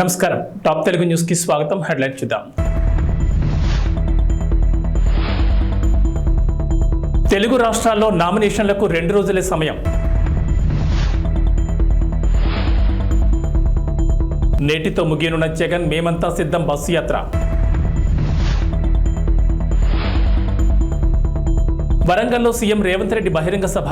నమస్కారం top Telugu news కి స్వాగతం. హెడ్లైన్ చూద్దాం. తెలుగు రాష్ట్రాల్లో నామినేషన్లకు 2 రోజులే సమయం. నేటితో ముగియనున్న జగన్ మేమంతా సిద్ధం బస్సు యాత్ర. వరంగల్లో సీఎం రేవంత్ రెడ్డి బహిరంగ సభ.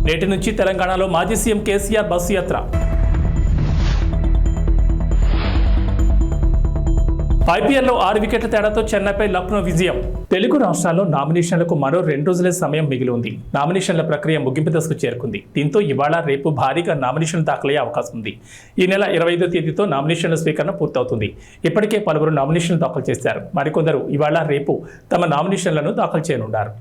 నేటి నుంచి తెలంగాణలో మాజీ సీఎం కేసీఆర్ బస్సు యాత్ర. ఐపీఎల్లో 6 వికెట్ల తేడాతో చెన్నైపై లక్నో విజయం. తెలుగు రాష్ట్రాల్లో నామినేషన్లకు మరో 2 రోజులే సమయం మిగిలి ఉంది. నామినేషన్ల ప్రక్రియ ముగింపు దశకు చేరుకుంది. దీంతో ఇవాళ రేపు భారీగా నామినేషన్లు దాఖలయ్యే అవకాశం ఉంది. ఈ నెల 25వ తేదీతో నామినేషన్ల స్వీకరణ పూర్తవుతుంది. ఇప్పటికే పలువురు నామినేషన్లు దాఖలు చేశారు. మరికొందరు ఇవాళ రేపు తమ నామినేషన్లను దాఖలు చేయనున్నారు.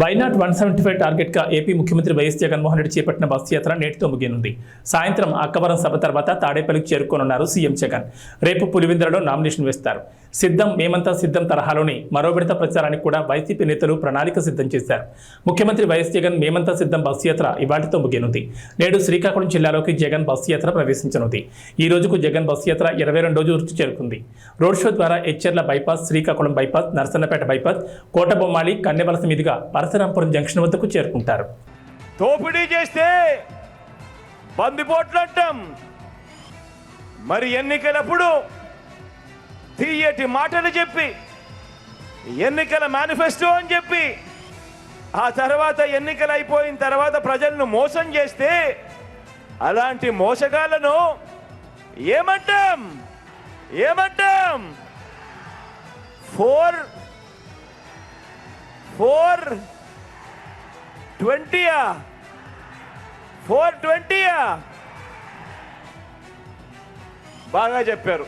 వైనాట్ 175 టార్గెట్గా ఏపీ ముఖ్యమంత్రి వైఎస్ జగన్మోహన్ రెడ్డి చేపట్టిన బస్సు యాత్ర నేటితో ముగియనుంది. సాయంత్రం అక్కవరం సభ తర్వాత తాడేపల్లికి చేరుకోనున్నారు సీఎం జగన్. రేపు పులివెందులలో నామినేషన్ వేస్తారు. సిద్ధం మేమంతా సిద్ధం తరహాలోని మరో విడత ప్రచారానికి కూడా వైసీపీ నేతలు ప్రణాళిక సిద్ధం చేశారు. ముఖ్యమంత్రి వైఎస్ జగన్ మేమంతా సిద్ధం బస్సు యాత్ర ఇవాటితో ముగియనుంది. నేడు శ్రీకాకుళం జిల్లాలోకి జగన్ బస్సు యాత్ర ప్రవేశించనుంది. ఈ రోజుకు జగన్ బస్సు యాత్ర 22వ రోజుకు చేరుకుంది. రోడ్ షో ద్వారా Etcherla bypass, Srikakulam bypass, Narasannapeta bypass, Kotabommali, Kannevalasa మీదుగా పరశురాంపురం జంక్షన్ వద్దకు చేరుకుంటారు. దోపిడీ చేస్తే బందిపోట్లు అంటాం. మరి ఎన్నికలప్పుడు తీయటి మాటలు చెప్పి ఎన్నికల మేనిఫెస్టో అని చెప్పి ఆ తర్వాత ఎన్నికలు అయిపోయిన తర్వాత ప్రజలను మోసం చేస్తే అలాంటి మోసగాళ్లను ఏమంటాం? 420 బాగా చెప్పారు.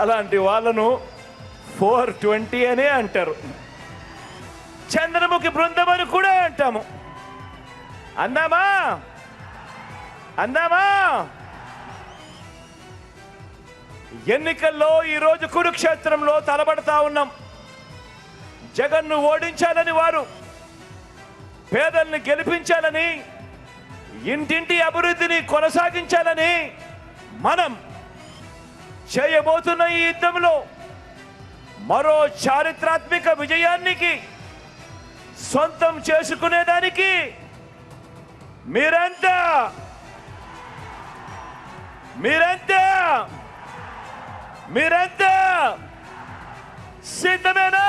అలాంటి వాళ్ళను 420 అనే అంటారు. చంద్రముఖి బృందం అని కూడా అంటాము. అందామా ఎన్నికల్లో ఈరోజు కురుక్షేత్రంలో తలబడతా ఉన్నాం. జగన్ను ఓడించాలని వారు, పేదల్ని గెలిపించాలని, ఇంటింటి అభివృద్ధిని కొనసాగించాలని మనం చేయబోతున్న ఈ యుద్ధంలో మరో చారిత్రాత్మక విజయానికి సొంతం చేసుకునేదానికి మీరంతా సిద్ధమేనా?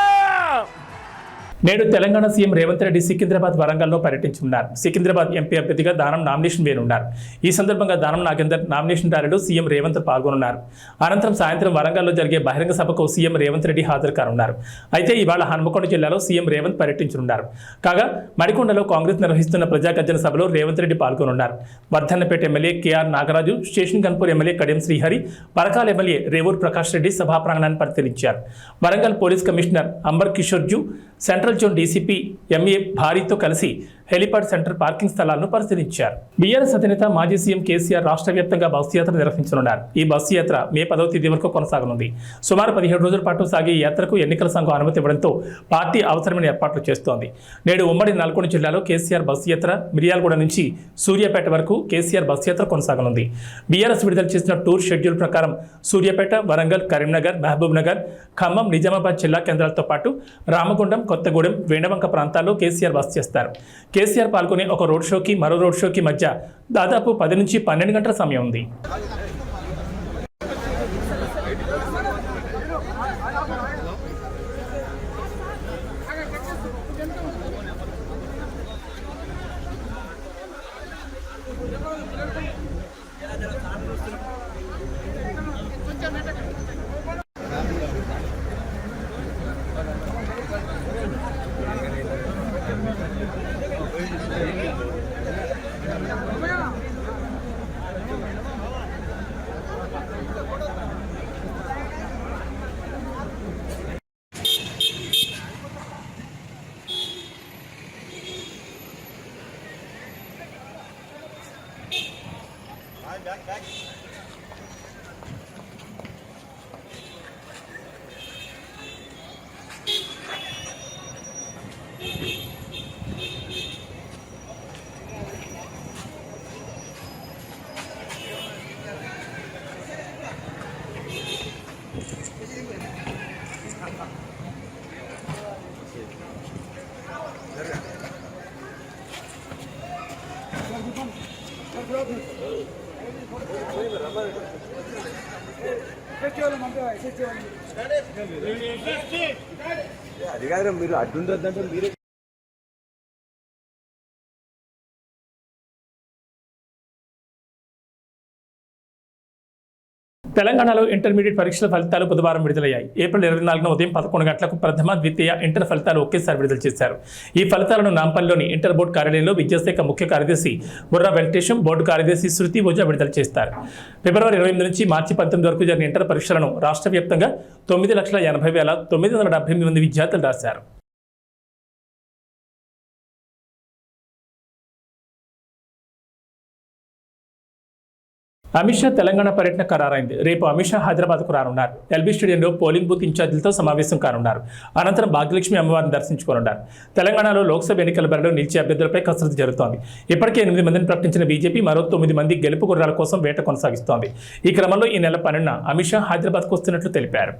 నేడు తెలంగాణ సీఎం రేవంత్ రెడ్డి సికింద్రాబాద్, వరంగల్లో పర్యటించనున్నారు. సికింద్రాబాద్ ఎంపీ అభ్యర్థిగా దానం నామినేషన్ వేయనున్నారు. ఈ సందర్భంగా దానం నాగేందర్ నామినేషన్ ర్యాలీలో సీఎం రేవంత్ పాల్గొనున్నారు. అనంతరం సాయంత్రం వరంగల్లో జరిగే బహిరంగ సభకు సీఎం రేవంత్ రెడ్డి హాజరు కానున్నారు. అయితే ఇవాళ హన్మకొండ జిల్లాలో సీఎం రేవంత్ పర్యటించనున్నారు. కాగా మడికొండలో కాంగ్రెస్ నిర్వహిస్తున్న ప్రజాగర్జన సభలో రేవంత్ రెడ్డి పాల్గొనున్నారు. Wardhannapet MLA KR Nagaraju, station Ghanpur MLA Kadiyam Srihari, Parakala MLA Revuri Prakash Reddy సభా ప్రాంగణాన్ని పరిశీలించారు. Warangal police commissioner Amber Kishore Jha, central zone DCP MA భారీతో కలిసి హెలిపాడ్ సెంటర్ పార్కింగ్ స్థలాలను పరిశీలించారు. బీఆర్ఎస్ అధినేత మాజీ సీఎం కేసీఆర్ రాష్ట్ర వ్యాప్తంగా బస్సు యాత్ర నిర్వహించనున్నారు. ఈ బస్సు యాత్ర మే 10వ తేదీ వరకు కొనసాగనుంది. సుమారు 17 రోజుల పాటు సాగే ఈ యాత్రకు ఎన్నికల సంఘం అనుమతి ఇవ్వడంతో పార్టీ అవసరమైన ఏర్పాట్లు చేస్తోంది. నేడు ఉమ్మడి నల్గొండ జిల్లాలో కేసీఆర్ బస్సు యాత్ర, మిర్యాలగూడ నుంచి సూర్యాపేట వరకు కేసీఆర్ బస్సు యాత్ర కొనసాగనుంది. బీఆర్ఎస్ విడుదల చేసిన టూర్ షెడ్యూల్ ప్రకారం సూర్యాపేట, వరంగల్, కరీంనగర్, మహబూబ్ నగర్, ఖమ్మం, నిజామాబాద్ జిల్లా కేంద్రాలతో పాటు రామగుండం, కొత్తగూడెం, వేణవంక ప్రాంతాల్లో కేసీఆర్ బస చేస్తారు. కేసీఆర్ పాల్గొనే ఒక రోడ్ షోకి మరో రోడ్ షోకి మధ్య దాదాపు 10 నుంచి 12 గంటల సమయం ఉంది. అది కాదు మీరు అడ్డుండొద్దంటే మీరే తెలంగాణలో ఇంటర్మీడియట్ పరీక్షల ఫలితాలు బుధవారం విడుదలయ్యాయి. ఏప్రిల్ 24న ఉదయం 11 గంటలకు ప్రథమ, ద్వితీయ, ఇంటర్ ఫలితాలు ఒకేసారి విడుదల చేశారు. ఈ ఫలితాలను నాంపల్లిలోని ఇంటర్ బోర్డు కార్యాలయంలో విద్యాశాఖ ముఖ్య కార్యదర్శి బుర్రా వెంకటేశం, బోర్డు కార్యదర్శి శృతి ఓజా విడుదల చేస్తారు. ఫిబ్రవరి 28 నుంచి మార్చి 19 వరకు జరిగిన ఇంటర్ పరీక్షలను రాష్ట్ర వ్యాప్తంగా 9,80,978 మంది విద్యార్థులు రాశారు. అమిత్ షా తెలంగాణ పర్యటన ఖరారైంది. రేపు అమిత్ షా హైదరాబాద్కు రానున్నారు. ఎల్బీ స్టేడియంలో పోలింగ్ బూత్ ఇన్ఛార్జీలతో సమావేశం కానున్నారు. అనంతరం భాగ్యలక్ష్మి అమ్మవారిని దర్శించుకోనున్నారు. తెలంగాణలో లోక్సభ ఎన్నికల బరిలో నిలిచే అభ్యర్థులపై కసరత్తు జరుగుతోంది. ఇప్పటికే 8 మందిని ప్రకటించిన బీజేపీ మరో 9 మంది గెలుపు గుర్రాల కోసం వేట కొనసాగిస్తోంది. ఈ క్రమంలో ఈ నెల 12న అమిత్ షా హైదరాబాద్కు వస్తున్నట్లు తెలిపారు.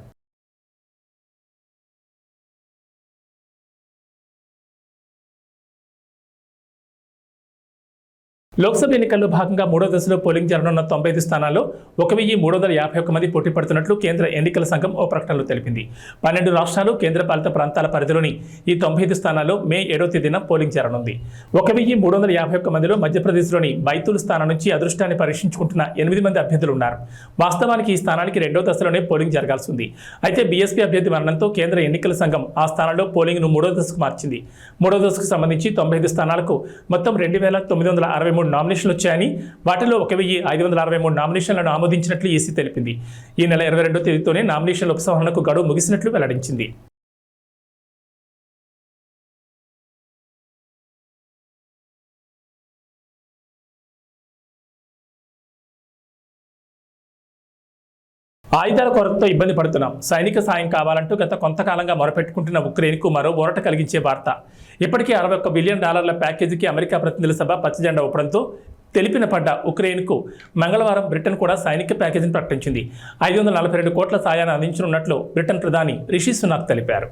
లోక్సభ ఎన్నికల్లో భాగంగా 3వ దశలో పోలింగ్ జరగనున్న 95 స్థానాల్లో 1,351 మంది పోటీ పడుతున్నట్లు కేంద్ర ఎన్నికల సంఘం ఓ ప్రకటనలో తెలిపింది. 12 రాష్ట్రాలు, కేంద్రపాలిత ప్రాంతాల పరిధిలోని ఈ 95 స్థానాల్లో మే 7వ తేదీన పోలింగ్ జరగనుంది. 1,351 మందిలో మధ్యప్రదేశ్లోని బైతూల్ స్థానం నుంచి అదృష్టాన్ని పరీక్షించుకుంటున్న 8 మంది అభ్యర్థులు ఉన్నారు. వాస్తవానికి ఈ స్థానానికి 2వ దశలోనే పోలింగ్ జరగాల్సి ఉంది. అయితే బీఎస్పీ అభ్యర్థి మరణంతో కేంద్ర ఎన్నికల సంఘం ఆ స్థానంలో పోలింగ్ను 3వ దశకు మార్చింది. 3వ దశకు సంబంధించి 95 స్థానాలకు మొత్తం 2,963 నామినేషన్లు వచ్చాయని, వాటిలో 1,563 నామినేషన్లను ఆమోదించినట్లు ఈసీ తెలిపింది. ఈ నెల 22వ తేదీతోనే నామినేషన్ల ఉపసంహరణకు గడువు ముగిసినట్లు వెల్లడించింది. ఆయుధాల కొరతతో ఇబ్బంది పడుతున్నాం, సైనిక సాయం కావాలంటూ గత కొంతకాలంగా మొరపెట్టుకుంటున్న ఉక్రెయిన్కు మరో ఊరట కలిగించే వార్త. ఇప్పటికే $61 బిలియన్ ప్యాకేజీకి అమెరికా ప్రతినిధుల సభ పచ్చజెండా ఊపడంతో తెలిపిన పడ్డ ఉక్రెయిన్కు మంగళవారం బ్రిటన్ కూడా సైనిక ప్యాకేజీని ప్రకటించింది. 542 కోట్ల సాయాన్ని అందించనున్నట్లు బ్రిటన్ ప్రధాని రిషి సునాక్ తెలిపారు.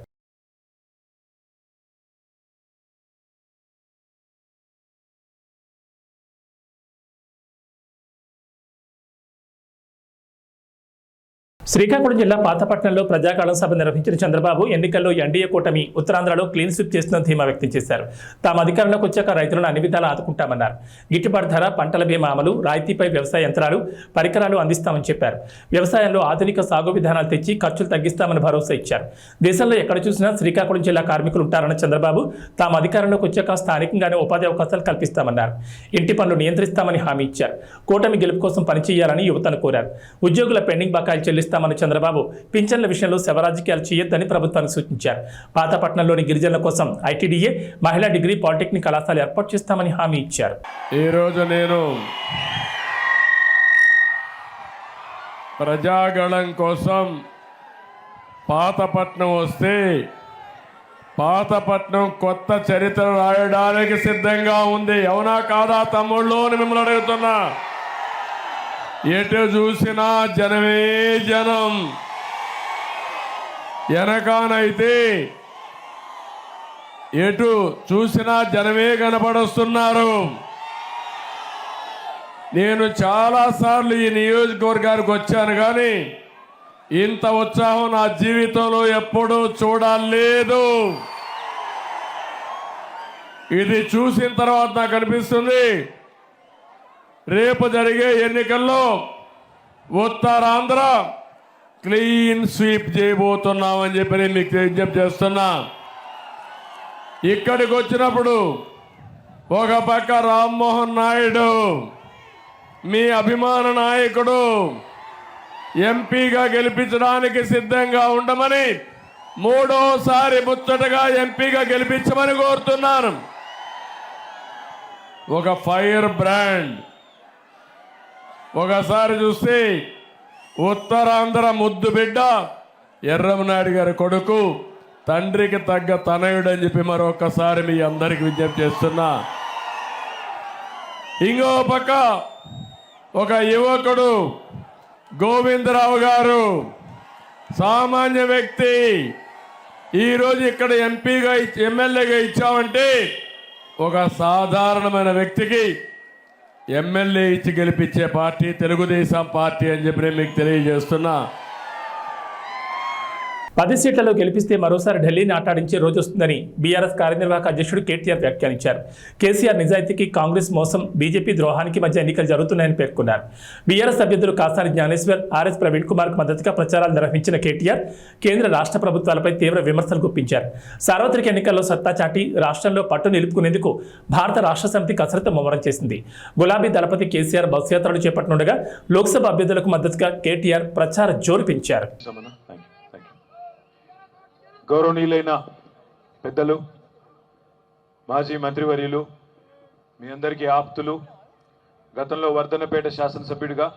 శ్రీకాకుళం జిల్లా పాతపట్నంలో ప్రజాకాలం సభ నిర్వహించిన చంద్రబాబు ఎన్నికల్లో ఎన్డీఏ కూటమి ఉత్తరాంధ్రలో క్లీన్ స్వీప్ చేస్తున్న ధీమా వ్యక్తం చేశారు. తాము అధికారంలోకి వచ్చాక రైతులను అన్ని విధాలా ఆదుకుంటామన్నారు. గిట్టుబాటు ధర, పంటల బీమా అమలు, రాయితీపై వ్యవసాయ యంత్రాలు, పరికరాలు అందిస్తామని చెప్పారు. వ్యవసాయంలో ఆధునిక సాగు విధానాలు తెచ్చి ఖర్చులు తగ్గిస్తామని భరోసా ఇచ్చారు. దేశంలో ఎక్కడ చూసినా శ్రీకాకుళం జిల్లా కార్మికులు ఉంటారన్న చంద్రబాబు తాము అధికారంలోకి వచ్చాక స్థానికంగానే ఉపాధి అవకాశాలు కల్పిస్తామన్నారు. ఇంటి పనులు నియంత్రిస్తామని హామీ ఇచ్చారు. కూటమి గెలుపు కోసం పనిచేయాలని యువతను కోరారు. ఉద్యోగుల పెండింగ్ బకాయిలు చెల్లిస్తామని చంద్రబాబు పింఛన్ల విషయంలో శవరాజకీయాలు చేయొద్దని ప్రభుత్వానికి సూచించారు. పాతపట్నంలోని గిరిజనుల కోసం ఐటీడీఏ, మహిళా డిగ్రీ, పాలిటెక్నిక్ కళాశాల ఏర్పాటు చేస్తామని హామీ ఇచ్చారు. ఈరోజు నేను ప్రజాగళం కోసం పాతపట్నం వస్తే పాతపట్నం కొత్త చరిత్ర రాయడానికి సిద్ధంగా ఉంది. అవునా కాదా తమ్ముళ్ళు అని మిమ్మల్ని అడుగుతున్నా. ఎటు చూసినా జనమే జనం. వెనకానైతే ఎటు చూసినా జనమే కనపడొస్తున్నారు. నేను చాలాసార్లు ఈ నియోజకవర్గానికి వచ్చాను, కానీ ఇంత ఉత్సాహం నా జీవితంలో ఎప్పుడూ చూడలేదు. ఇది చూసిన తర్వాత నాకు అనిపిస్తుంది, రేపు జరిగే ఎన్నికల్లో ఉత్తరాంధ్ర క్లీన్ స్వీప్ చేయబోతున్నామని చెప్పి నేను మీకు విజ్ఞప్తి చేస్తున్నా. ఇక్కడికి వచ్చినప్పుడు ఒక పక్క రామ్మోహన్ నాయుడు మీ అభిమాన నాయకుడు ఎంపీగా గెలిపించడానికి సిద్ధంగా ఉండమని, మూడోసారి ముచ్చటగా ఎంపీగా గెలిపించమని కోరుతున్నాను. ఒక ఫైర్ బ్రాండ్. ఒకసారి చూస్తే ఉత్తరాంధ్ర ముద్దు బిడ్డ ఎర్రమనాయుడు గారి కొడుకు, తండ్రికి తగ్గ తనయుడు అని చెప్పి మరొకసారి మీ అందరికి విజ్ఞప్తి చేస్తున్నా. ఇంకో పక్క ఒక యువకుడు గోవిందరావు గారు, సామాన్య వ్యక్తి. ఈరోజు ఇక్కడ ఎంపీగా ఎమ్మెల్యేగా ఇచ్చామంటే ఒక సాధారణమైన వ్యక్తికి ఎమ్మెల్యే ఇచ్చి గెలిపించే పార్టీ తెలుగుదేశం పార్టీ అని చెప్పి నేను మీకు తెలియజేస్తున్నా. 10 సీట్లలో గెలిపిస్తే మరోసారి ఢిల్లీని ఆటాడించే రోజు వస్తుందని బీఆర్ఎస్ కార్యనిర్వాహక అధ్యక్షుడు కేటీఆర్ వ్యాఖ్యానించారు. కేసీఆర్ నిజాయితీకి కాంగ్రెస్ మోసం, బీజేపీ ద్రోహానికి మధ్య ఎన్నికలు జరుగుతున్నాయని పేర్కొన్నారు. బీఆర్ఎస్ అభ్యర్థులు కాసాని జ్ఞానేశ్వర్, ఆర్ఎస్ ప్రవీణ్ కుమార్కు మద్దతుగా ప్రచారాలు నిర్వహించిన కేటీఆర్ కేంద్ర రాష్ట్ర ప్రభుత్వాలపై తీవ్ర విమర్శలు గుప్పించారు. సార్వత్రిక ఎన్నికల్లో సత్తా చాటి రాష్ట్రంలో పట్టు నిలుపుకునేందుకు భారత రాష్ట్ర సమితి కసరత్తు ముమ్మరం చేసింది. గులాబీ దళపతి కేసీఆర్ బస్సు యాత్రలు చేపట్టనుండగా లోక్సభ అభ్యర్థులకు మద్దతుగా కేటీఆర్ ప్రచార జోరు పెంచారు. గౌరవనీయులైన పెద్దలు, మాజీ మంత్రివర్యులు, మీ అందరికీ ఆప్తులు, గతంలో వర్ధన్నపేట శాసనసభ్యుడిగా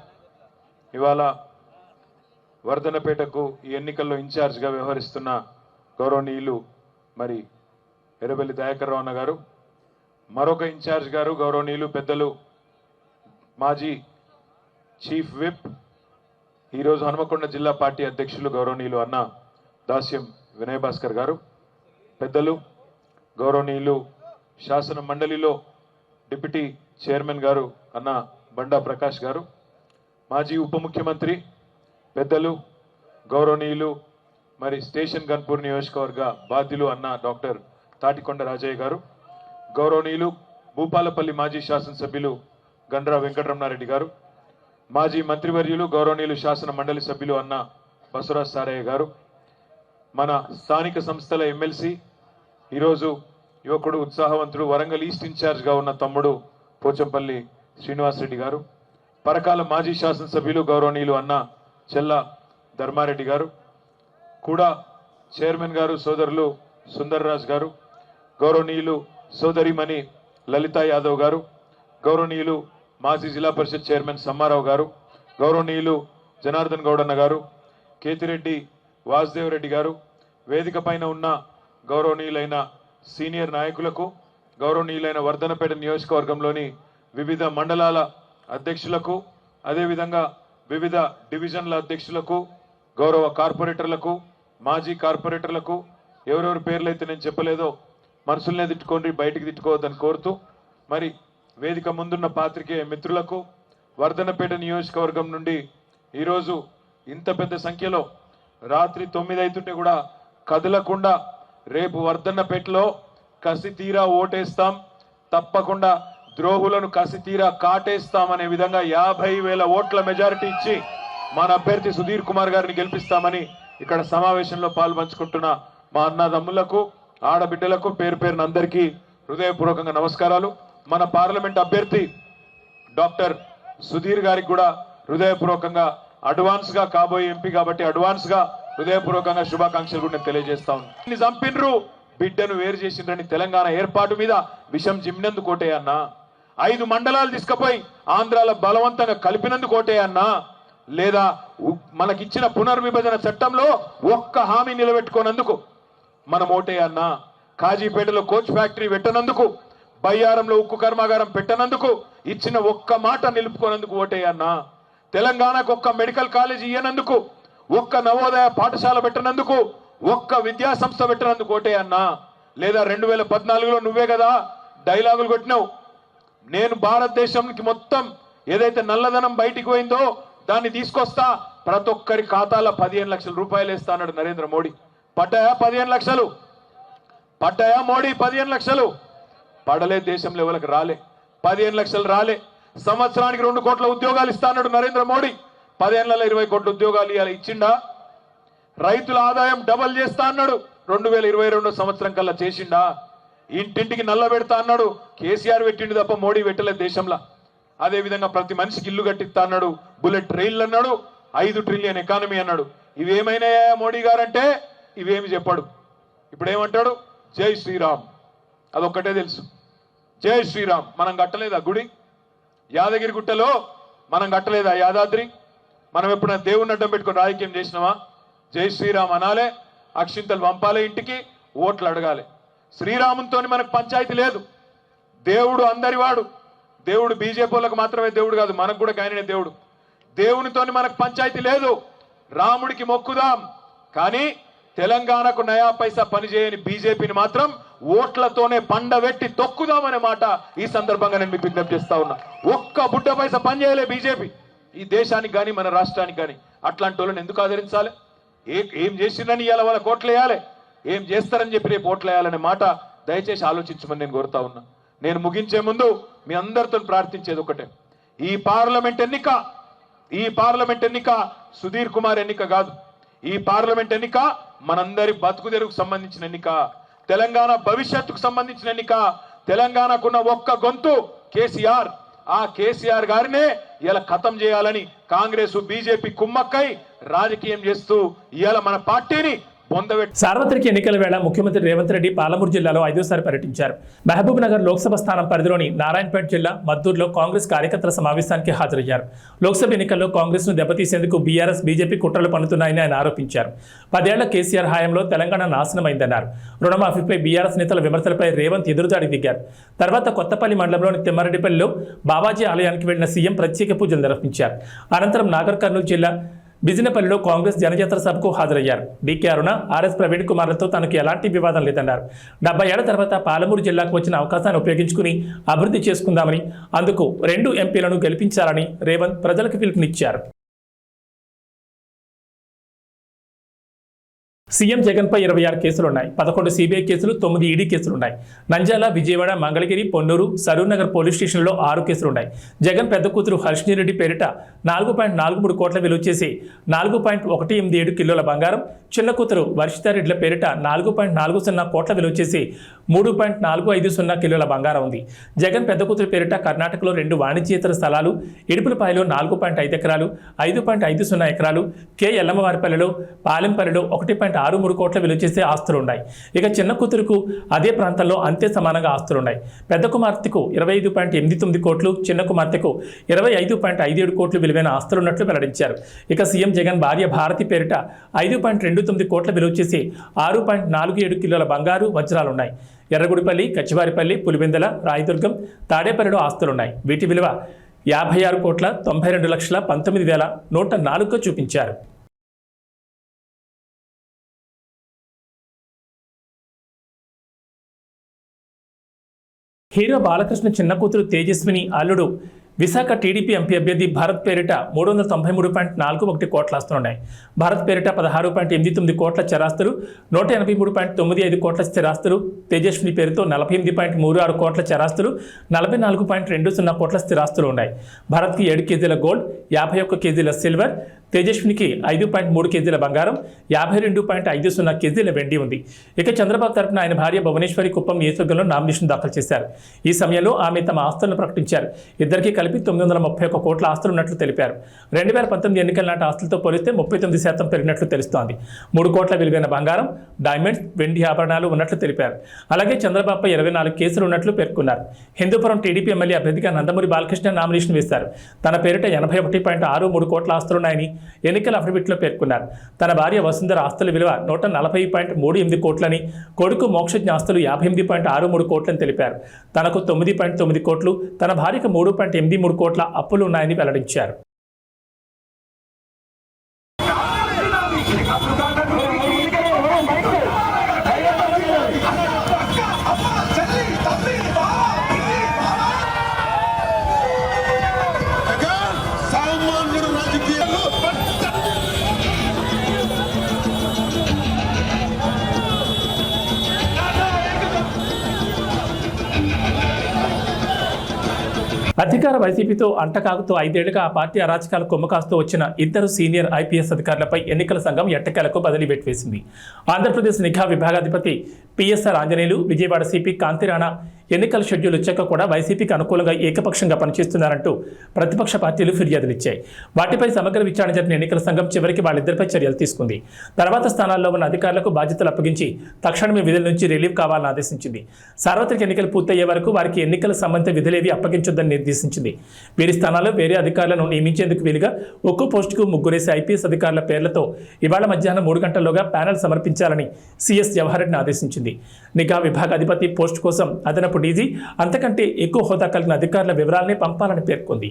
ఇవాళ వర్ధన్నపేటకు ఈ ఎన్నికల్లో ఇన్ఛార్జ్గా వ్యవహరిస్తున్న గౌరవనీయులు మరి ఎర్రబెల్లి దయాకర్ రావు అన్న గారు, మరొక ఇన్ఛార్జ్ గారు గౌరవనీయులు పెద్దలు మాజీ చీఫ్ విప్, ఈరోజు హనుమకొండ జిల్లా పార్టీ అధ్యక్షులు గౌరవనీయులు అన్న దాస్యం వినయ్ భాస్కర్ గారు, పెద్దలు గౌరవనీయులు శాసన మండలిలో డిప్యూటీ చైర్మన్ గారు అన్న బండా ప్రకాష్ గారు, మాజీ ఉప ముఖ్యమంత్రి పెద్దలు గౌరవనీయులు మరి స్టేషన్ గన్పూర్ నియోజకవర్గ బాధ్యులు అన్న డాక్టర్ తాటికొండ రాజయ్య గారు, గౌరవనీయులు భూపాలపల్లి మాజీ శాసనసభ్యులు గండ్రా వెంకటరమణారెడ్డి గారు, మాజీ మంత్రివర్యులు గౌరవనీయులు శాసన మండలి సభ్యులు అన్న బసవరాజ్ సారయ్య గారు, మన స్థానిక సంస్థల ఎమ్మెల్సీ ఈరోజు యువకుడు ఉత్సాహవంతుడు వరంగల్ ఈస్ట్ ఇన్ఛార్జ్గా ఉన్న తమ్ముడు పోచంపల్లి శ్రీనివాసరెడ్డి గారు, పరకాల మాజీ శాసనసభ్యులు గౌరవనీయులు అన్న చెల్ల ధర్మారెడ్డి గారు, కూడా చైర్మన్ గారు సోదరులు సుందర్రాజ్ గారు, గౌరవనీయులు సోదరిమణి లలితా యాదవ్ గారు, గౌరవనీయులు మాజీ జిల్లా పరిషత్ చైర్మన్ సమ్మారావు గారు, గౌరవనీయులు జనార్దన్ గౌడన్న గారు, కేతిరెడ్డి వాసుదేవ్ రెడ్డి గారు, వేదిక పైన ఉన్న గౌరవనీయులైన సీనియర్ నాయకులకు, గౌరవనీయులైన వర్ధన్నపేట నియోజకవర్గంలోని వివిధ మండలాల అధ్యక్షులకు, అదేవిధంగా వివిధ డివిజన్ల అధ్యక్షులకు, గౌరవ కార్పొరేటర్లకు, మాజీ కార్పొరేటర్లకు, ఎవరెవరి పేర్లైతే నేను చెప్పలేదో మనసులనే తిట్టుకోండి, బయటికి తిట్టుకోవద్దని కోరుతూ, మరి వేదిక ముందున్న పాత్రికేయ మిత్రులకు, వర్ధన్నపేట నియోజకవర్గం నుండి ఈరోజు ఇంత పెద్ద సంఖ్యలో రాత్రి 9 అవుతుంటే కూడా కదలకుండా రేపు వర్ధన్నపేటలో కసి తీరా ఓటేస్తాం, తప్పకుండా ద్రోహులను కసి తీరా కాటేస్తామనే విధంగా 50,000 ఓట్ల మెజారిటీ ఇచ్చి మన అభ్యర్థి సుధీర్ కుమార్ గారిని గెలిపిస్తామని ఇక్కడ సమావేశంలో పాల్పంచుకుంటున్న మా అన్నదమ్ములకు, ఆడబిడ్డలకు పేరు పేరున అందరికీ హృదయపూర్వకంగా నమస్కారాలు. మన పార్లమెంట్ అభ్యర్థి డాక్టర్ సుధీర్ గారికి కూడా హృదయపూర్వకంగా అడ్వాన్స్ గా కాబోయే ఎంపీ కాబట్టి అడ్వాన్స్ గా హృదయపూర్వకంగా శుభాకాంక్షలు కూడా తెలియజేస్తా ఉన్నాను. చంపిన్రు, బిడ్డను వేరు చేసిండ్రని తెలంగాణ ఏర్పాటు మీద విషం జిమ్మినందుకు కోటే అన్నా, 5 మండలాలు తీసుకుపోయి ఆంధ్రాలో బలవంతంగా కలిపినందుకు కోటే అన్నా, లేదా మనకిచ్చిన పునర్విభజన చట్టంలో ఒక్క హామీ నిలబెట్టుకోనందుకు మనం ఓటే అన్నా, కాజీపేటలో కోచ్ ఫ్యాక్టరీ పెట్టనందుకు, బయ్యారంలో ఉక్కు కర్మాగారం పెట్టనందుకు, ఇచ్చిన ఒక్క మాట నిలుపుకోనందుకు ఓటే అన్నా, తెలంగాణకు ఒక్క మెడికల్ కాలేజ్ ఇయ్యనందుకు, ఒక్క నవోదయ పాఠశాల పెట్టినందుకు, ఒక్క విద్యా సంస్థ పెట్టినందుకు ఓటే అన్నా, లేదా 2014లో నువ్వే కదా డైలాగులు కొట్టినావు, నేను భారతదేశానికి మొత్తం ఏదైతే నల్లధనం బయటికి పోయిందో దాన్ని తీసుకొస్తా, ప్రతి ఒక్కరి ఖాతాలో 15 లక్షల రూపాయలు వేస్తా అన్నాడు నరేంద్ర మోడీ. పడ్డాయా 15 లక్షలు? పడ్డాయా మోడీ 15 లక్షలు? పడలే, దేశంలో ఎవరికి రాలే, 15 లక్షలు రాలే. సంవత్సరానికి 2 కోట్ల ఉద్యోగాలు ఇస్తా అన్నాడు నరేంద్ర మోడీ, 10 ఏళ్లలో 20 కోట్ల ఉద్యోగాలు ఇవాళ ఇచ్చిండా? రైతుల ఆదాయం డబల్ చేస్తా అన్నాడు, 2022 సంవత్సరం కల్లా చేసిండా? ఇంటింటికి నల్ల పెడతా అన్నాడు, కేసీఆర్ పెట్టిండు తప్ప మోడీ పెట్టలేదు దేశంలో. అదే విధంగా ప్రతి మనిషికి ఇల్లు కట్టిస్తా అన్నాడు, బుల్లెట్ రైళ్లు అన్నాడు, 5 ట్రిలియన్ ఎకానమీ అన్నాడు. ఇవేమైనాయా మోడీ గారంటే ఇవేమి చెప్పాడు. ఇప్పుడు ఏమంటాడు? జై శ్రీరామ్, అదొక్కటే తెలుసు, జై శ్రీరామ్. మనం కట్టలేదా గుడి? యాదగిరి గుట్టలో మనం కట్టలేదా యాదాద్రి? మనం ఎప్పుడైనా దేవుని అడ్డం పెట్టుకుని రాజకీయం చేసినావా? జై శ్రీరామ్ అనాలే, అక్షింతలు పంపాలే, ఇంటికి ఓట్లు అడగాలి. శ్రీరాముతో మనకు పంచాయతీ లేదు. దేవుడు అందరివాడు. దేవుడు బీజేపీ వాళ్ళకు మాత్రమే దేవుడు కాదు, మనకు కూడా ఆయననే దేవుడు. దేవునితోని మనకు పంచాయతీ లేదు. రాముడికి మొక్కుదాం, కానీ తెలంగాణకు నయా పైసా పనిచేయని బీజేపీని మాత్రం ఓట్లతోనే పండబెట్టి తొక్కుదామనే మాట ఈ సందర్భంగా నేను మీకు విజ్ఞప్తి చేస్తా ఉన్నా. ఒక్క బుడ్డ పైసా పనిచేయలే బీజేపీ ఈ దేశానికి కానీ మన రాష్ట్రానికి కానీ. అట్లాంటి వాళ్ళని ఎందుకు ఆదరించాలి? ఏం చేసిందని ఇవాళ వాళ్ళ కోట్లు వేయాలి, ఏం చేస్తారని చెప్పి రేపు ఓట్లు వేయాలనే మాట దయచేసి ఆలోచించమని నేను కోరుతా ఉన్నా. నేను ముగించే ముందు మీ అందరితో ప్రార్థించేది ఒకటే, ఈ పార్లమెంట్ ఎన్నిక సుధీర్ కుమార్ ఎన్నిక కాదు. ఈ పార్లమెంట్ ఎన్నిక మనందరి బతుకుదెరుకు సంబంధించిన ఎన్నిక, తెలంగాణ భవిష్యత్తుకు సంబంధించిన ఎన్నిక. తెలంగాణకున్న ఒక్క గొంతు కేసీఆర్. ఆ కేసీఆర్ గారినే ఇలా ఖతం చేయాలని కాంగ్రెస్ బీజేపీ కుమ్మక్కై రాజకీయం చేస్తూ ఇవాళ మన పార్టీని సార్వత్రిక ఎన్నికల వేళ ముఖ్యమంత్రి రేవంత్ రెడ్డి పాలమూరు జిల్లాలో 5వ పర్యటించారు. మహబూబ్ నగర్ లోక్సభ స్థానం పరిధిలోని నారాయణపేట జిల్లా మద్దూరులో కాంగ్రెస్ కార్యకర్తల సమావేశానికి హాజరయ్యారు. లోక్సభ ఎన్నికల్లో కాంగ్రెస్ ను దెబ్బతీసేందుకు బీఆర్ఎస్ బీజేపీ కుట్రలు పన్నుతున్నాయని ఆయన ఆరోపించారు. 10 ఏళ్ల కేసీఆర్ హయాంలో తెలంగాణ నాశనమైందన్నారు. రుణమాఫీపై బీఆర్ఎస్ నేతల విమర్శలపై రేవంత్ ఎదురుదాడికి దిగారు. తర్వాత కొత్తపల్లి మండలంలోని తిమ్మారెడ్డిపల్లిలో బాబాజీ ఆలయానికి వెళ్లిన సీఎం ప్రత్యేక పూజలు నిర్వహించారు. అనంతరం నాగర్ కర్నూలు జిల్లా బిజినపల్లిలో కాంగ్రెస్ జనజాతర సభకు హాజరయ్యారు. డీకే అరుణ, ఆర్ఎస్ ప్రవీణ్ కుమార్లతో తనకు ఎలాంటి వివాదం లేదన్నారు. 70 ఏళ్ల తర్వాత పాలమూరు జిల్లాకు వచ్చిన అవకాశాన్ని ఉపయోగించుకుని అభివృద్ధి చేసుకుందామని, అందుకు 2 ఎంపీలను గెలిపించాలని రేవంత్ ప్రజలకు పిలుపునిచ్చారు. సీఎం జగన్పై 26 కేసులున్నాయి. 11 సిబిఐ కేసులు, 9 ఈడీ కేసులున్నాయి. నంద్యాల, విజయవాడ, మంగళగిరి, పొన్నూరు, సరూర్ నగర్ పోలీస్ స్టేషన్లో 6 కేసులున్నాయి. జగన్ పెద్ద కూతురు హర్షిణి రెడ్డి పేరిట 4.43 కోట్ల విలువ చేసి 4.187 కిలోల బంగారం, చిన్న కూతురు వర్షితారెడ్డిల పేరిట 4.40 కోట్ల విలువ చేసి 3.450 కిలోల బంగారం ఉంది. జగన్ పెద్ద కూతురు పేరిట కర్ణాటకలో 2 వాణిజ్యేతర స్థలాలు, ఇడుపులపాయలో 4.5 ఎకరాలు, 5.50 ఎకరాలు, కె ఎల్లమ్మవారిపల్లిలో, పాలెంపల్లిలో 1.63 కోట్ల విలువ చేసే ఆస్తులున్నాయి. ఇక చిన్న కూతురుకు అదే ప్రాంతంలో అంతే సమానంగా ఆస్తులున్నాయి. పెద్ద కుమార్తెకు 25.89 కోట్లు, చిన్న కుమార్తెకు 25.57 కోట్లు విలువైన ఆస్తులున్నట్లు వెల్లడించారు. ఇక సీఎం జగన్ భార్య భారతి పేరిట 5.29 కోట్ల విలువ చేసి 6.47 కిలోల బంగారు, వజ్రాలున్నాయి. ఎర్రగుడిపల్లి, కచ్చివారిపల్లి, పులివెందల, రాయదుర్గం, తాడేపల్లిలో ఆస్తులున్నాయి. వీటి విలువ 56,92,19,104గా చూపించారు. హీరో బాలకృష్ణ చిన్న కూతురు తేజస్విని అల్లుడు విశాఖ టీడీపీ ఎంపీ అభ్యర్థి భరత్ పేరిట 393.41 కోట్ల ఆస్తులున్నాయి. భరత్ పేరిట 16.89 కోట్ల చరాస్తులు, 183.95 కోట్ల స్థిరాస్తులు, తేజస్విని పేరుతో 48.36 కోట్ల చరాస్తులు, 44.20 కోట్ల స్థిరాస్తులు ఉన్నాయి. భరత్కి 7 కేజీల గోల్డ్, 51 కేజీల సిల్వర్, తేజస్వినికి 5.3 కేజీల బంగారం, 52.50 కేజీల వెండి ఉంది. ఇక చంద్రబాబు తరపున ఆయన భార్య భువనేశ్వరి కుప్పం నియోజకవర్గంలో నామినేషన్ దాఖలు చేశారు. ఈ సమయంలో ఆమె తమ ఆస్తులను ప్రకటించారు. ఇద్దరికీ కలిపి 931 కోట్ల ఆస్తులున్నట్లు తెలిపారు. 2019 ఎన్నికల నాటి ఆస్తులతో పోలిస్తే 39% పెరిగినట్లు తెలుస్తోంది. 3 కోట్ల విలువైన బంగారం, డైమండ్స్, వెండి ఆభరణాలు ఉన్నట్లు తెలిపారు. అలాగే చంద్రబాబుపై 24 కేసులు ఉన్నట్లు పేర్కొన్నారు. హిందూపురం టీడీపీ ఎమ్మెల్యే అభ్యర్థిగా నందమూరి బాలకృష్ణ నామినేషన్ వేశారు. తన పేరిట 81.63 కోట్ల ఆస్తులున్నాయని ఎన్నికల అఫిడవిట్లో పేర్కొన్నారు. తన భార్య వసుంధర ఆస్తుల విలువ 140.38 కోట్లని, కొడుకు మోక్షజ్ఞ ఆస్తులు 58.63 కోట్లని తెలిపారు. తనకు 9.9 కోట్లు, తన భార్యకు 3.83 కోట్ల అప్పులు ఉన్నాయని వెల్లడించారు. అధికార వైసీపీతో అంటకాగుతూ 5 ఏళ్లుగా ఆ పార్టీ అరాచకాల కొమ్మకాస్తూ వచ్చిన 2 సీనియర్ ఐపీఎస్ అధికారులపై ఎన్నికల సంఘం ఎట్టకేలకు బదిలీ వేసింది. ఆంధ్రప్రదేశ్ నిఘా విభాగాధిపతి పిఎస్ఆర్ ఆంజనేయులు, విజయవాడ సిపి కాంతిరాణా ఎన్నికల షెడ్యూల్ వచ్చాక కూడా వైసీపీకి అనుకూలంగా ఏకపక్షంగా పనిచేస్తున్నారంటూ ప్రతిపక్ష పార్టీలు ఫిర్యాదులిచ్చాయి. వాటిపై సమగ్ర విచారణ జరిపిన ఎన్నికల సంఘం చివరికి వాళ్ళిద్దరిపై చర్యలు తీసుకుంది. తర్వాత స్థానాల్లో ఉన్న అధికారులకు బాధ్యతలు అప్పగించి తక్షణమే విధుల నుంచి రిలీవ్ కావాలని ఆదేశించింది. సార్వత్రిక ఎన్నికలు పూర్తయ్యే వరకు వారికి ఎన్నికల సంబంధిత విధులేవి అప్పగించొద్దని నిర్దేశించింది. వీరి స్థానాల్లో వేరే అధికారులను నియమించేందుకు వీలుగా ఒక్కో పోస్టుకు 3 ఐపీఎస్ అధికారుల పేర్లతో ఇవాళ మధ్యాహ్నం 3 గంటల్లోగా ప్యానెల్ సమర్పించాలని సిఎస్ జవహర్ రెడ్డిని ఆదేశించింది. నిఘా విభాగాధిపతి పోస్టు కోసం అదనపు డీజీ, అంతకంటే ఎక్కువ హోదా కలిగిన అధికారుల వివరాలనే పంపాలని పేర్కొంది.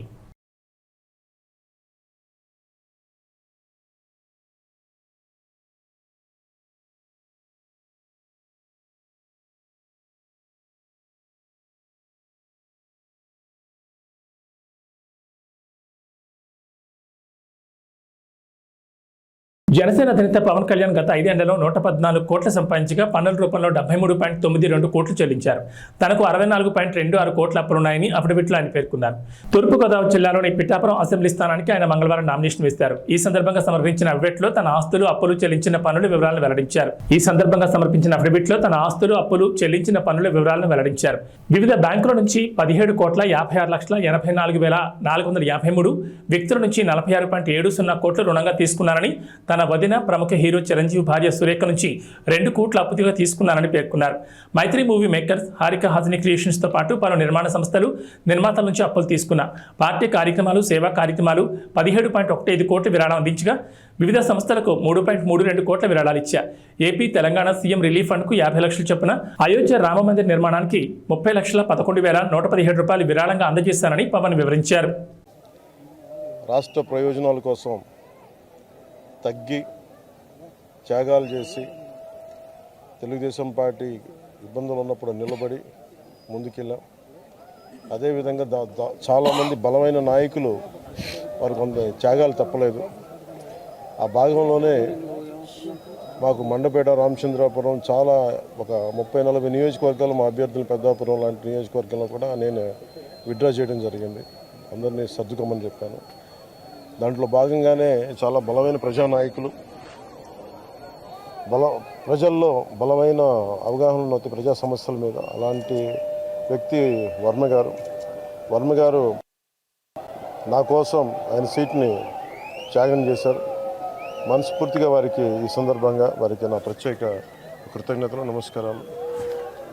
జనసేన అధినేత పవన్ కళ్యాణ్ గత 5 ఏళ్లలో 114 కోట్ల సంపాదించగా పన్నుల రూపంలో 73.92 కోట్లు చెల్లించారు. తనకు 64.26 కోట్ల అప్పులున్నాయని అఫిడవిట్లో ఆయన పేర్కొన్నారు. తూర్పుగోదావరి జిల్లాలోని పిఠాపురం అసెంబ్లీ స్థానానికి ఆయన మంగళవారం నామినేషన్ వేశారు. ఈ సందర్భంగా సమర్పించిన అఫిడవిట్లో తన ఆస్తులు, అప్పులు చెల్లించిన పన్నుల వివరాలను వెల్లడించారు. వివిధ బ్యాంకుల నుంచి 17,56,84,453, వ్యక్తుల నుంచి 46.70 కోట్లు రుణంగా తీసుకున్నారని, తన వదిన ప్రముఖ హీరో చిరంజీవి భార్య సురేఖ నుంచి 2 కోట్ల అప్పుగా తీసుకున్నారని పేర్కొన్నారు. Mythri movie makers, Haarika Hassine creations తో పాటు పలు నిర్మాణ సంస్థలు, నిర్మాతల నుంచి అప్పులు తీసుకున్న పార్టీ కార్యక్రమాలు, సేవా కార్యక్రమాలు 17.15 కోట్ల విరాళం అందించగా వివిధ సంస్థలకు 3.32 కోట్ల విరాళాలు ఇచ్చారు. AP, Telangana CM relief fund కు 50 లక్షల చొప్పున, అయోధ్య రామ మందిర్ నిర్మాణానికి 30,11,117 రూపాయలు విరాళంగా అందజేశారని పవన్ వివరించారు. రాష్ట్ర ప్రయోజనాల కోసం తగ్గి త్యాగాలు చేసి తెలుగుదేశం పార్టీ ఇబ్బందులు ఉన్నప్పుడు నిలబడి ముందుకెళ్ళాం. అదేవిధంగా చాలామంది బలమైన నాయకులు వారు కొంత త్యాగాలు తప్పలేదు. ఆ భాగంలోనే మాకు మండపేట, రామచంద్రాపురం చాలా ఒక 30-40 నియోజకవర్గాలు మా అభ్యర్థులు పెద్దాపురం లాంటి నియోజకవర్గంలో కూడా నేను విత్డ్రా చేయడం జరిగింది. అందరినీ సర్దుకోమని చెప్పాను. దాంట్లో భాగంగానే చాలా బలమైన ప్రజానాయకులు, ప్రజల్లో బలమైన అవగాహన ఉన్న ప్రజా సమస్యల మీద అలాంటి వ్యక్తి వర్మ గారు నా కోసం ఆయన సీట్ని త్యాగం చేశారు. మనస్ఫూర్తిగా వారికి ఈ సందర్భంగా వారికి నా ప్రత్యేక కృతజ్ఞతలు, నమస్కారాలు.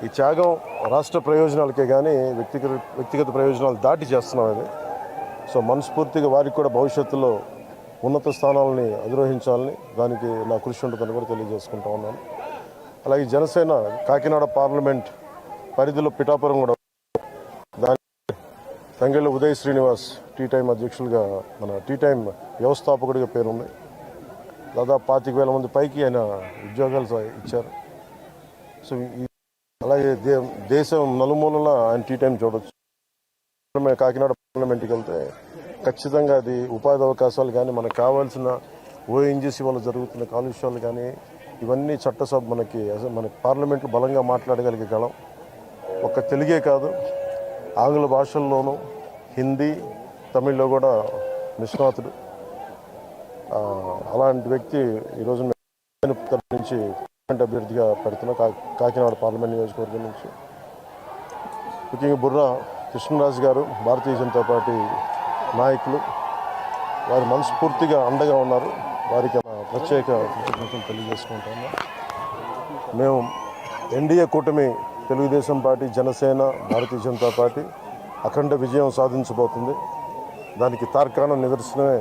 ఈ త్యాగం రాష్ట్ర ప్రయోజనాలకే కానీ వ్యక్తిగత ప్రయోజనాలు దాటి చేస్తున్నాం అది. సో మనస్ఫూర్తిగా వారికి కూడా భవిష్యత్తులో ఉన్నత స్థానాలని అధిరోహించాలని దానికి నా కృషి ఉంటుందని కూడా తెలియజేసుకుంటా ఉన్నాను. అలాగే జనసేన కాకినాడ పార్లమెంట్ పరిధిలో పిఠాపురం కూడా దాని తంగెళ్ళ ఉదయ్ శ్రీనివాస్ టీ టైం అధ్యక్షులుగా, మన టీ టైం వ్యవస్థాపకుడిగా పేరుంది. దాదాపు 25,000 మంది పైకి ఆయన ఉద్యోగాలు ఇచ్చారు. సో అలాగే దేశం నలుమూలలా ఆయన టీ టైం చూడొచ్చు. కాకినాడ పార్లమెంట్కి వెళ్తే ఖచ్చితంగా అది ఉపాధి అవకాశాలు కానీ, మనకు కావాల్సిన ఓఎన్జీసీ వల్ల జరుగుతున్న కాలుష్యాలు కానీ, ఇవన్నీ చట్టసభ మన పార్లమెంట్లో బలంగా మాట్లాడగలిగే గలం. ఒక్క తెలుగే కాదు, ఆంగ్ల భాషల్లోనూ, హిందీ, తమిళ్లో కూడా నిష్ణాతుడు. అలాంటి వ్యక్తి ఈరోజు నుంచి అభ్యర్థిగా పెడుతున్న కాకినాడ పార్లమెంట్ నియోజకవర్గం నుంచి. ముఖ్యంగా బుర్రా కృష్ణరాజు గారు, భారతీయ జనతా పార్టీ నాయకులు, వారు మనస్ఫూర్తిగా అండగా ఉన్నారు. వారికి ప్రత్యేక కృతజ్ఞతలు తెలియజేసుకుంటాము. మేము ఎన్డీఏ కూటమి తెలుగుదేశం పార్టీ, జనసేన, భారతీయ జనతా పార్టీ అఖండ విజయం సాధించబోతుంది. దానికి తార్కాణ నిదర్శనమే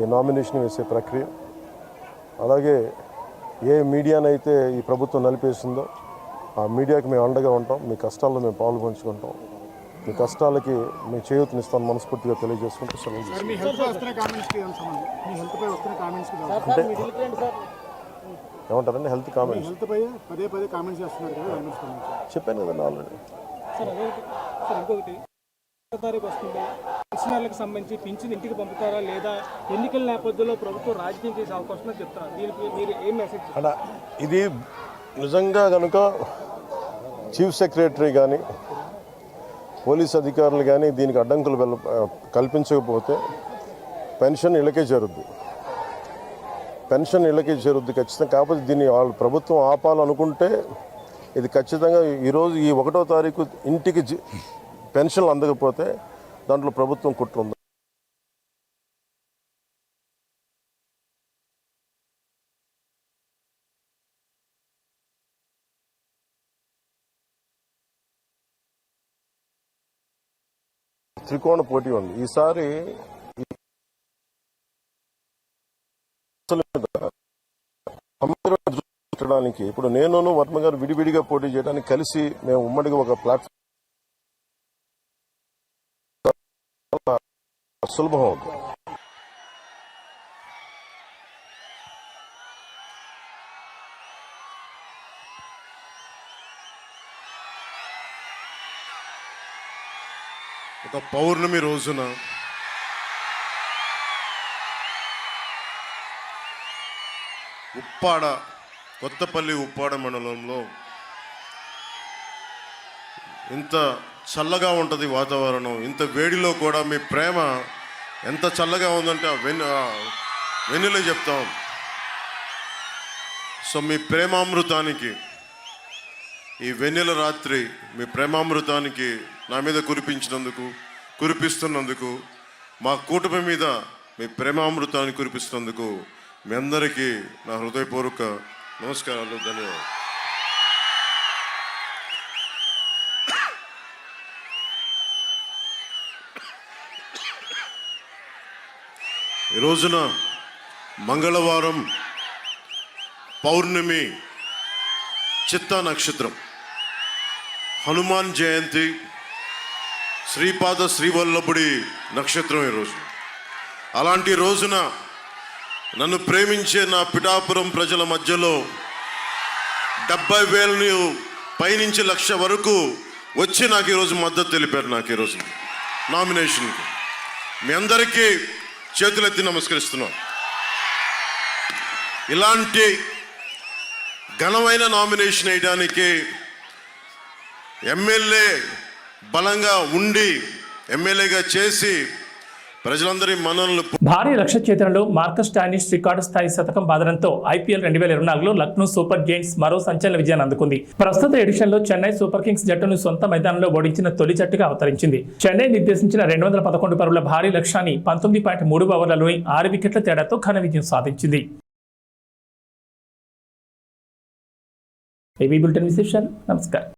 ఈ నామినేషన్ వేసే ప్రక్రియ. అలాగే ఏ మీడియానైతే ఈ ప్రభుత్వం నలిపేసిందో ఆ మీడియాకి మేము అండగా ఉంటాం. మీ కష్టాల్లో మేము పాలు పంచుకుంటాం. మీ కష్టాలకి మేము చేయూతనిస్తాను మనస్ఫూర్తిగా తెలియజేసుకుంటూ సెలవు అంటే ఏమంటారండి హెల్త్ కామెంట్స్ చెప్పాను కదండి ఆల్రెడీ. పెన్షనర్లకు సంబంధించి పింఛన్ ఇంటికి పంపుతారా లేదా ఎన్నికల నేపథ్యంలో ప్రభుత్వం రాజకీయం చేసే అవకాశం చెప్తారా? దీనికి మీరు ఏం మెసేజ్ అంటే ఇది నిజంగా కనుక చీఫ్ సెక్రటరీ కానీ, పోలీస్ అధికారులు కానీ దీనికి అడ్డంకులు కల్పించకపోతే పెన్షన్ ఇళ్ళకే చేరుద్ది ఖచ్చితంగా. కాకపోతే దీన్ని వాళ్ళు ప్రభుత్వం ఆపాలనుకుంటే ఇది ఖచ్చితంగా ఈరోజు ఈ 1వ తారీఖు ఇంటికి పెన్షన్లు అందకపోతే దాంట్లో ప్రభుత్వం కుట్ర ఉంది. త్రికోణ పోటీ ఉంది ఈసారి. సమగ్రడానికి ఇప్పుడు నేను వర్మ గారు విడివిడిగా పోటీ చేయడానికి కలిసి మేము ఉమ్మడిగా ఒక ప్లాట్ఫామ్ సులభం అవుతుంది. ఒక పౌర్ణమి రోజున ఉప్పాడ, కొత్తపల్లి ఉప్పాడ మండలంలో ఇంత చల్లగా ఉంటుంది వాతావరణం. ఇంత వేడిలో కూడా మీ ప్రేమ ఎంత చల్లగా ఉందంటే వెన్నెలే చెప్తాం. సో మీ ప్రేమామృతానికి, ఈ వెన్నెల రాత్రి మీ ప్రేమామృతానికి నా మీద కురిపిస్తున్నందుకు, మా కూటమి మీద మీ ప్రేమామృతాన్ని కురిపిస్తున్నందుకు మీ అందరికీ నా హృదయపూర్వక నమస్కారాలు, ధన్యవాదాలు. ఈ రోజున మంగళవారం పౌర్ణమి, చిత్తా నక్షత్రం, హనుమాన్ జయంతి, శ్రీపాద శ్రీవల్లభుడి నక్షత్రం ఈరోజు. అలాంటి రోజున నన్ను ప్రేమించే నా పిఠాపురం ప్రజల మధ్యలో 70,000 పైనుంచి 1,00,000 వరకు వచ్చి నాకు ఈరోజు మద్దతు తెలిపారు. నాకు ఈరోజు నామినేషన్కి మీ అందరికీ చేతులెత్తి నమస్కరిస్తున్నాను. ఇలాంటి ఘనమైన నామినేషన్ వేయడానికి ఎమ్మెల్యే బలంగా ఉండి ఎమ్మెల్యేగా చేసి ప్రజలందరి మనల్ని భారీ లక్ష్య ఛేదనలో మార్కస్ స్టానిష్ రికార్డు స్థాయి శతకం బాదడంతో ఐపీఎల్ 2024లో లక్నో సూపర్ జైంట్స్ మరో సంచలన విజయాన్ని అందుకుంది. ప్రస్తుత ఎడిషన్లో చెన్నై సూపర్ కింగ్స్ జట్టును సొంత మైదానంలో ఓడించిన తొలి జట్టుగా అవతరించింది. చెన్నై నిర్దేశించిన 211 పరుగుల భారీ లక్ష్యాన్ని 19.3 ఓవర్లలోని 6 వికెట్ల తేడాతో ఘన విజయం సాధించింది. ఏబీ బులెటిన్ విశేషాలు. నమస్కారం.